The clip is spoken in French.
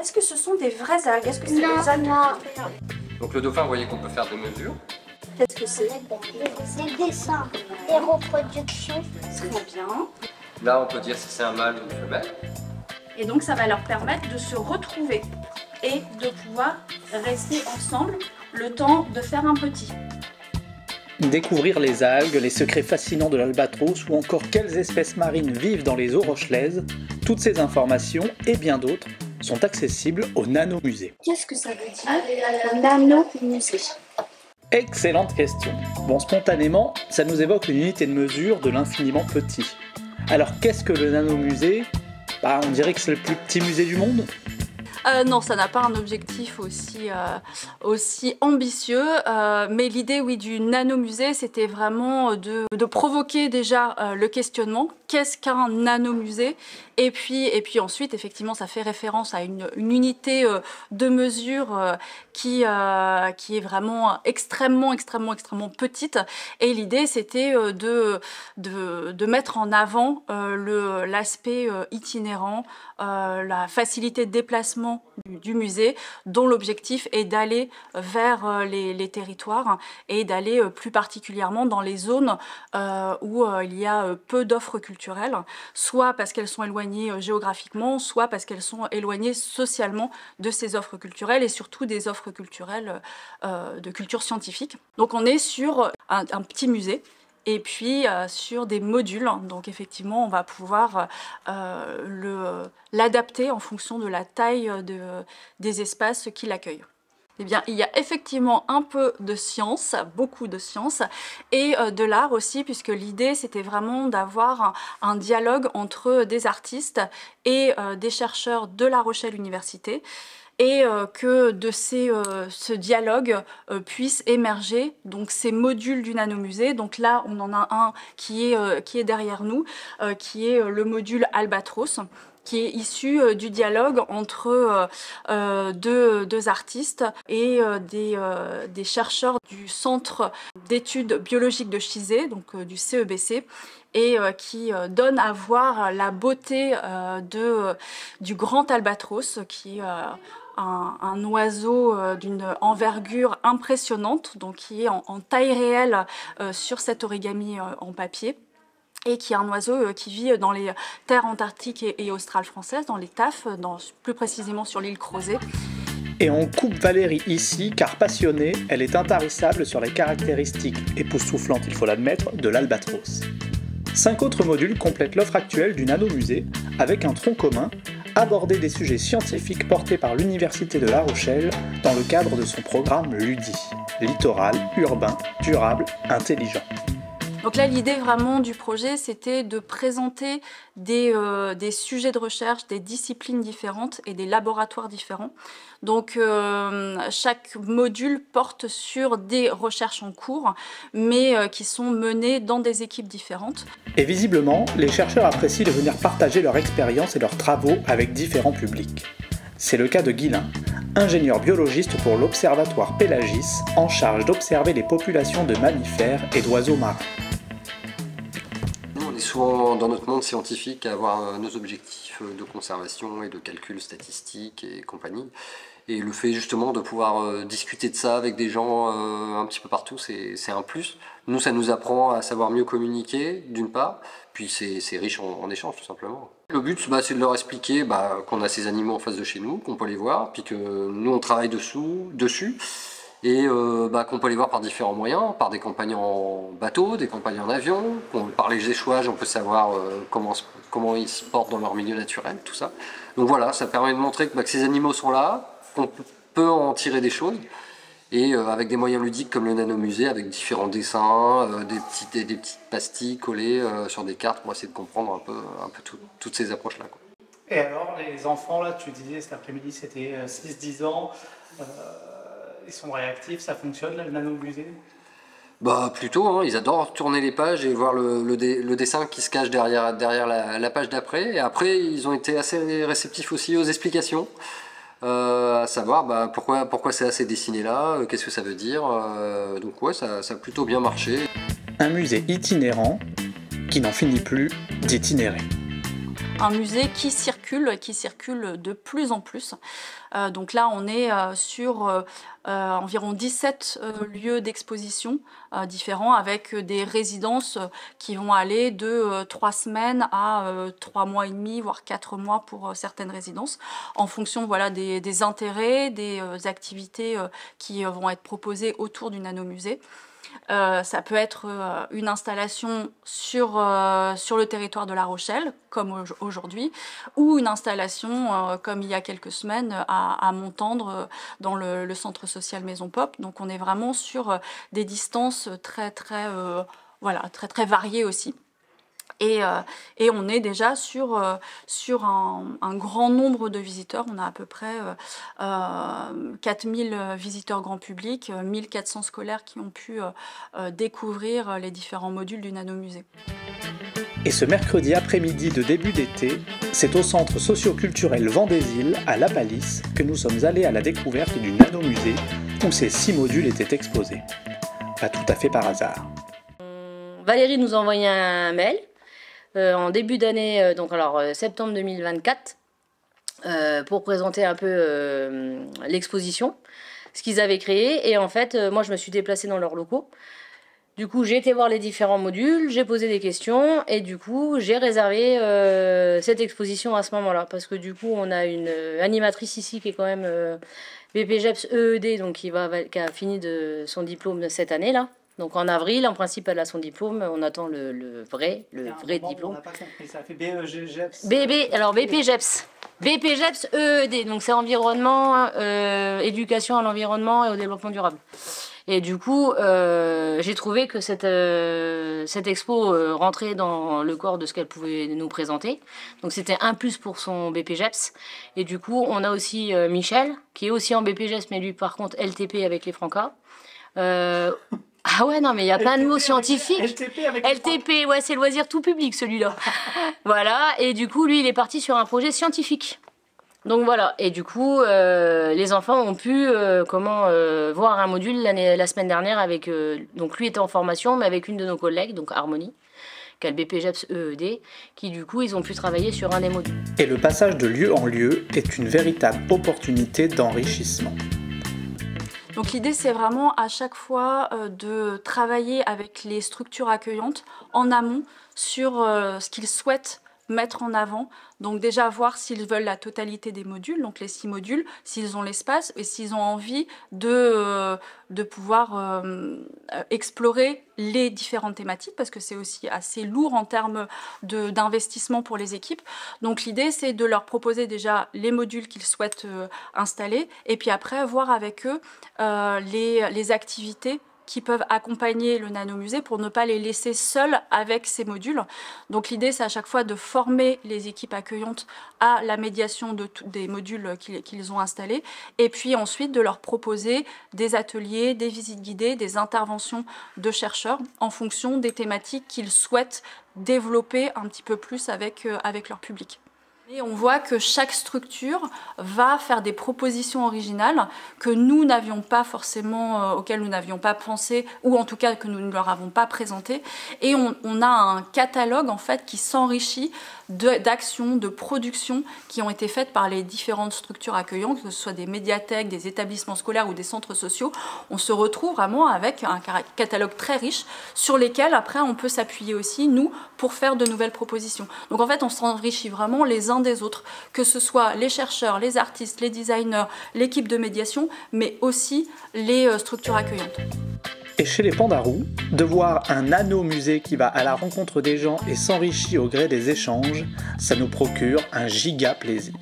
est-ce que ce sont des vraies algues? Est-ce que c'est Non, des algues? non. Donc le dauphin, vous voyez qu'on peut faire des mesures. Qu'est-ce que c'est? Des dessins, des reproductions. Très bien. Là, on peut dire si c'est un mâle ou une femelle. Et donc ça va leur permettre de se retrouver et de pouvoir rester ensemble le temps de faire un petit. Découvrir les algues, les secrets fascinants de l'albatros ou encore quelles espèces marines vivent dans les eaux rochelaises, toutes ces informations et bien d'autres sont accessibles au Nanomusée. Qu'est-ce que ça veut dire, un nanomusée? Excellente question. Bon, spontanément, ça nous évoque une unité de mesure de l'infiniment petit. Alors qu'est-ce que le Nanomusée? On dirait que c'est le plus petit musée du monde. Non, ça n'a pas un objectif aussi ambitieux, mais l'idée, oui, du nanomusée, c'était vraiment de provoquer déjà le questionnement. Qu'est-ce qu'un nanomusée? Et puis ensuite, effectivement, ça fait référence à une unité de mesure qui est vraiment extrêmement petite. Et l'idée, c'était de mettre en avant l'aspect itinérant, la facilité de déplacement du musée, dont l'objectif est d'aller vers les territoires et d'aller plus particulièrement dans les zones où il y a peu d'offres culturelles, soit parce qu'elles sont éloignées géographiquement, soit parce qu'elles sont éloignées socialement de ces offres culturelles et surtout des offres culturelles de culture scientifique. Donc on est sur un petit musée. Et puis sur des modules, donc effectivement on va pouvoir l'adapter en fonction de la taille des espaces qui l'accueillent. Eh bien, il y a effectivement un peu de science, beaucoup de science, et de l'art aussi, puisque l'idée c'était vraiment d'avoir un dialogue entre des artistes et des chercheurs de La Rochelle Université, et que de ce dialogue puisse émerger donc ces modules du nanomusée. Donc là on en a un qui est derrière nous, qui est le module Albatros, qui est issu du dialogue entre deux artistes et des chercheurs du Centre d'études biologiques de Chizé, donc du CEBC, et qui donne à voir la beauté du grand albatros, qui est un oiseau d'une envergure impressionnante, donc qui est en taille réelle sur cet origami en papier, et qui est un oiseau qui vit dans les terres antarctiques et australes françaises, dans les TAF, plus précisément sur l'île Crozet. Et on coupe Valérie ici, car passionnée, elle est intarissable sur les caractéristiques époustouflantes, il faut l'admettre, de l'albatros. 5 autres modules complètent l'offre actuelle du Nanomusée, avec un tronc commun, aborder des sujets scientifiques portés par l'Université de La Rochelle dans le cadre de son programme LUDI, littoral, urbain, durable, intelligent. Donc là, l'idée vraiment du projet, c'était de présenter des sujets de recherche, des disciplines différentes et des laboratoires différents. Donc chaque module porte sur des recherches en cours, mais qui sont menées dans des équipes différentes. Et visiblement, les chercheurs apprécient de venir partager leur expérience et leurs travaux avec différents publics. C'est le cas de Guilain, ingénieur biologiste pour l'Observatoire Pélagis, en charge d'observer les populations de mammifères et d'oiseaux marins. On est souvent dans notre monde scientifique à avoir nos objectifs de conservation et de calcul statistique et compagnie. Et le fait justement de pouvoir discuter de ça avec des gens un petit peu partout, c'est un plus. Nous, ça nous apprend à savoir mieux communiquer, d'une part, puis c'est riche en échanges, tout simplement. Le but, c'est de leur expliquer qu'on a ces animaux en face de chez nous, qu'on peut les voir, puis que nous, on travaille dessus, et qu'on peut les voir par différents moyens, par des campagnes en bateau, des campagnes en avion, par les échouages, on peut savoir comment ils se portent dans leur milieu naturel, tout ça. Donc voilà, ça permet de montrer que ces animaux sont là, qu'on peut en tirer des choses, et avec des moyens ludiques comme le nanomusée, avec différents dessins, des petites pastilles collées sur des cartes pour essayer de comprendre un peu toutes ces approches-là. Et alors, les enfants, là, tu disais cet après-midi, c'était 6-10 ans, ils sont réactifs, ça fonctionne, là, le nanomusée? Plutôt, hein, ils adorent tourner les pages et voir le dessin qui se cache derrière la page d'après. Et après, ils ont été assez réceptifs aussi aux explications. À savoir pourquoi c'est assez dessiné là, qu'est-ce que ça veut dire, donc ouais, ça a plutôt bien marché. Un musée itinérant qui n'en finit plus d'itinérer. un musée qui circule de plus en plus. Donc là, on est sur environ 17 lieux d'exposition différents, avec des résidences qui vont aller de 3 semaines à 3 mois et demi, voire 4 mois pour certaines résidences, en fonction voilà, des intérêts, des activités qui vont être proposées autour du nanomusée. Ça peut être une installation sur le territoire de La Rochelle, comme aujourd'hui, ou une installation, comme il y a quelques semaines, à Montendre, dans le centre social Maison Pop. Donc on est vraiment sur des distances très variées aussi. Et on est déjà sur un grand nombre de visiteurs. On a à peu près 4000 visiteurs grand public, 1400 scolaires qui ont pu découvrir les différents modules du nanomusée. Et ce mercredi après-midi de début d'été, c'est au centre socio-culturel Vendésil, à La Palisse, que nous sommes allés à la découverte du nanomusée, où ces 6 modules étaient exposés. Pas tout à fait par hasard. Valérie nous a envoyé un mail en début d'année, septembre 2024, pour présenter un peu l'exposition, ce qu'ils avaient créé. Et en fait, moi, je me suis déplacée dans leurs locaux. Du coup, j'ai été voir les différents modules, j'ai posé des questions et du coup, j'ai réservé cette exposition à ce moment-là. Parce que du coup, on a une animatrice ici qui est quand même BPGEPS EED, donc qui a fini de son diplôme cette année-là. Donc en avril, en principe, elle a son diplôme. On attend le vrai diplôme. On n'a pas compris, ça fait BPGEPS. BPGEPS. BPGEPS EED, donc c'est environnement, éducation à l'environnement et au développement durable. Et du coup, j'ai trouvé que cette expo rentrait dans le corps de ce qu'elle pouvait nous présenter. Donc c'était un plus pour son BPGEPS. Et du coup, on a aussi Michel, qui est aussi en BPGEPS, mais lui, par contre, LTP avec les Francas. Ah ouais, non, mais il y a plein de mots scientifiques. LTP, ouais, c'est loisir tout public, celui-là. Voilà, et du coup, lui, il est parti sur un projet scientifique. Donc voilà, et du coup, les enfants ont pu voir un module la semaine dernière avec... donc lui était en formation, mais avec une de nos collègues, donc Harmonie, qui a le BPGEPS EED, qui du coup, ils ont pu travailler sur un des modules. Et le passage de lieu en lieu est une véritable opportunité d'enrichissement. Donc l'idée, c'est vraiment à chaque fois de travailler avec les structures accueillantes en amont sur ce qu'ils souhaitent mettre en avant. Donc déjà voir s'ils veulent la totalité des modules, donc les 6 modules, s'ils ont l'espace et s'ils ont envie de pouvoir explorer les différentes thématiques, parce que c'est aussi assez lourd en termes d'investissement pour les équipes. Donc l'idée, c'est de leur proposer déjà les modules qu'ils souhaitent installer, et puis après voir avec eux les activités qui peuvent accompagner le nanomusée pour ne pas les laisser seuls avec ces modules. Donc l'idée, c'est à chaque fois de former les équipes accueillantes à la médiation des modules qu'ils ont installés, et puis ensuite de leur proposer des ateliers, des visites guidées, des interventions de chercheurs en fonction des thématiques qu'ils souhaitent développer un petit peu plus avec leur public. Et on voit que chaque structure va faire des propositions originales que nous n'avions pas forcément, auxquelles nous n'avions pas pensé, ou en tout cas que nous ne leur avons pas présenté. Et on a un catalogue en fait qui s'enrichit d'actions, de productions qui ont été faites par les différentes structures accueillantes, que ce soit des médiathèques, des établissements scolaires ou des centres sociaux. On se retrouve vraiment avec un catalogue très riche sur lesquels après on peut s'appuyer aussi, nous, pour faire de nouvelles propositions. Donc en fait, on s'enrichit vraiment les uns des autres, que ce soit les chercheurs, les artistes, les designers, l'équipe de médiation, mais aussi les structures accueillantes. Et chez les Pandarous, de voir un nanomusée qui va à la rencontre des gens et s'enrichit au gré des échanges, ça nous procure un giga plaisir.